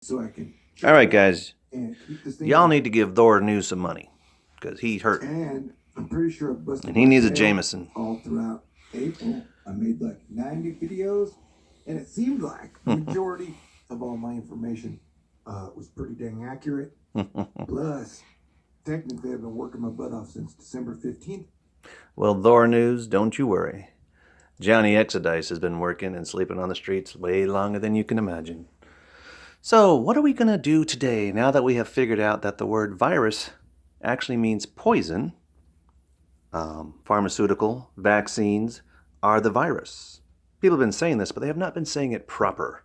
so I can. All right, guys. And keep this thing Y'all going. need to give Thor News some money because he's hurt And I'm pretty sure I busted and he my needs a tail Jameson. all throughout April. I made like 90 videos, and it seemed like the majority of all my information was pretty dang accurate. Plus, technically, I've been working my butt off since December 15th. Well, Thor News, don't you worry. Johnny Exodice has been working and sleeping on the streets way longer than you can imagine. So, what are we going to do today now that we have figured out that the word virus actually means poison? Pharmaceutical, vaccines are the virus. People have been saying this, but they have not been saying it proper.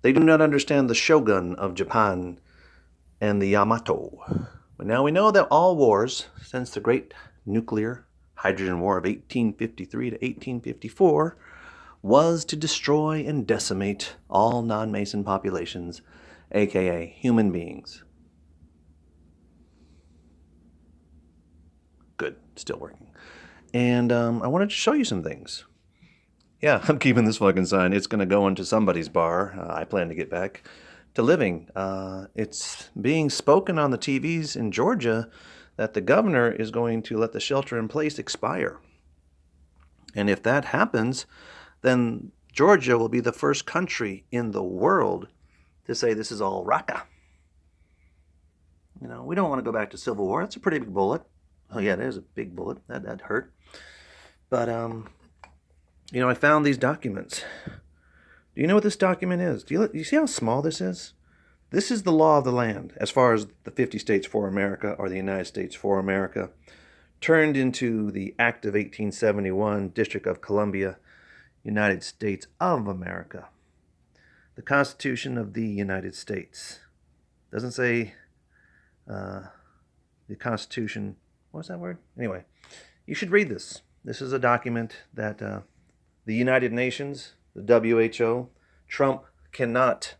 They do not understand the shogun of Japan and the Yamato. But now we know that all wars, since the great nuclear hydrogen war of 1853 to 1854, was to destroy and decimate all non-Mason populations, aka human beings. Good, still working. And I wanted to show you some things. Yeah, I'm keeping this fucking sign. It's going to go into somebody's bar. I plan to get back to living. It's being spoken on the TVs in Georgia that the governor is going to let the shelter in place expire. And if that happens, then Georgia will be the first country in the world to say this is all raka. You know, we don't want to go back to Civil War. That's a pretty big bullet. Oh yeah, there's a big bullet. That hurt. But I found these documents. Do you know what this document is? Do you see how small this is? This is the law of the land, as far as the 50 states for America or the United States for America, turned into the Act of 1871, District of Columbia, United States of America. The Constitution of the United States. Doesn't say the Constitution. What's that word? Anyway, you should read this. This is a document that the United Nations, the WHO, Trump cannot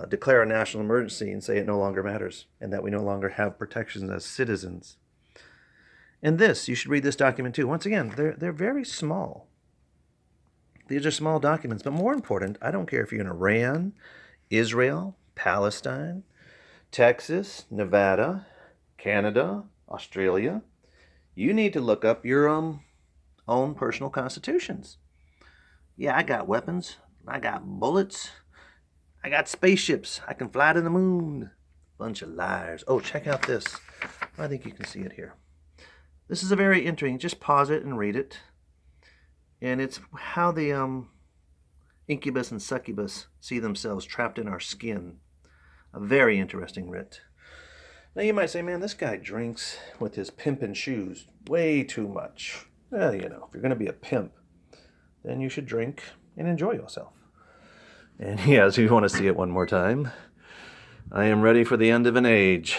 declare a national emergency and say it no longer matters and that we no longer have protections as citizens. And this, you should read this document too. Once again, they're very small. These are small documents, but more important, I don't care if you're in Iran, Israel, Palestine, Texas, Nevada, Canada, Australia. You need to look up your own personal constitutions. Yeah, I got weapons. I got bullets. I got spaceships. I can fly to the moon. Bunch of liars. Oh, check out this. I think you can see it here. This is a very interesting. Just pause it and read it. And it's how the incubus and succubus see themselves trapped in our skin. A very interesting writ. Now you might say, man, this guy drinks with his pimpin' shoes way too much. Well, if you're going to be a pimp, then you should drink and enjoy yourself. And yes, if you want to see it one more time, I am ready for the end of an age.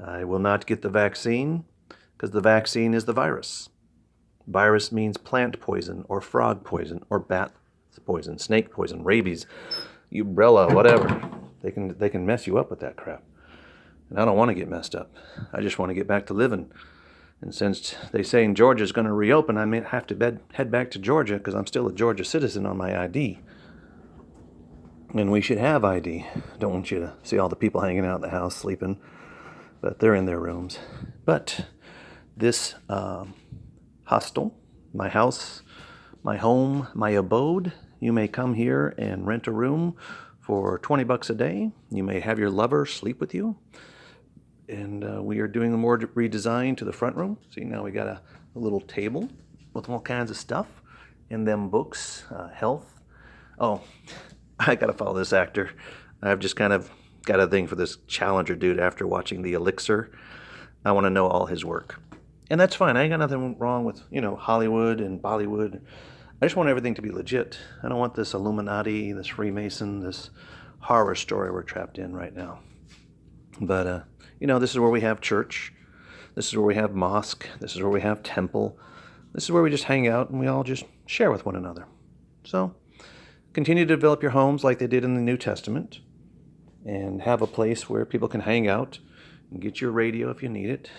I will not get the vaccine because the vaccine is the virus. Virus means plant poison or frog poison or bat poison, snake poison, rabies, Ubrella, whatever. They can mess you up with that crap. And I don't want to get messed up. I just want to get back to living. And since they say Georgia's going to reopen, I may have to head back to Georgia because I'm still a Georgia citizen on my ID. And we should have ID. Don't want you to see all the people hanging out in the house sleeping, but they're in their rooms. But this hostel, my house, my home, my abode, you may come here and rent a room for $20 a day. You may have your lover sleep with you. And we are doing a more redesign to the front room. See, now we got a little table with all kinds of stuff. And them books, health. Oh, I got to follow this actor. I've just kind of got a thing for this Challenger dude after watching The Elixir. I want to know all his work. And that's fine. I ain't got nothing wrong with, Hollywood and Bollywood. I just want everything to be legit. I don't want this Illuminati, this Freemason, this horror story we're trapped in right now. But, this is where we have church. This is where we have mosque. This is where we have temple. This is where we just hang out and we all just share with one another. So, continue to develop your homes like they did in the New Testament and have a place where people can hang out and get your radio if you need it.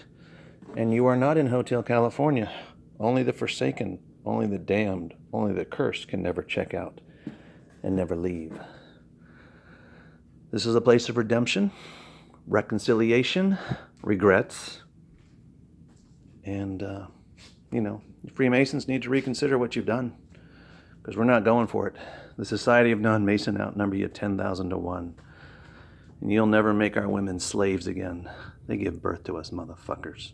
And you are not in Hotel California. Only the forsaken, only the damned, only the cursed can never check out and never leave. This is a place of redemption, reconciliation, regrets, and, Freemasons need to reconsider what you've done, because we're not going for it. The Society of Non-Mason outnumber you 10,000 to 1. And you'll never make our women slaves again. They give birth to us, motherfuckers.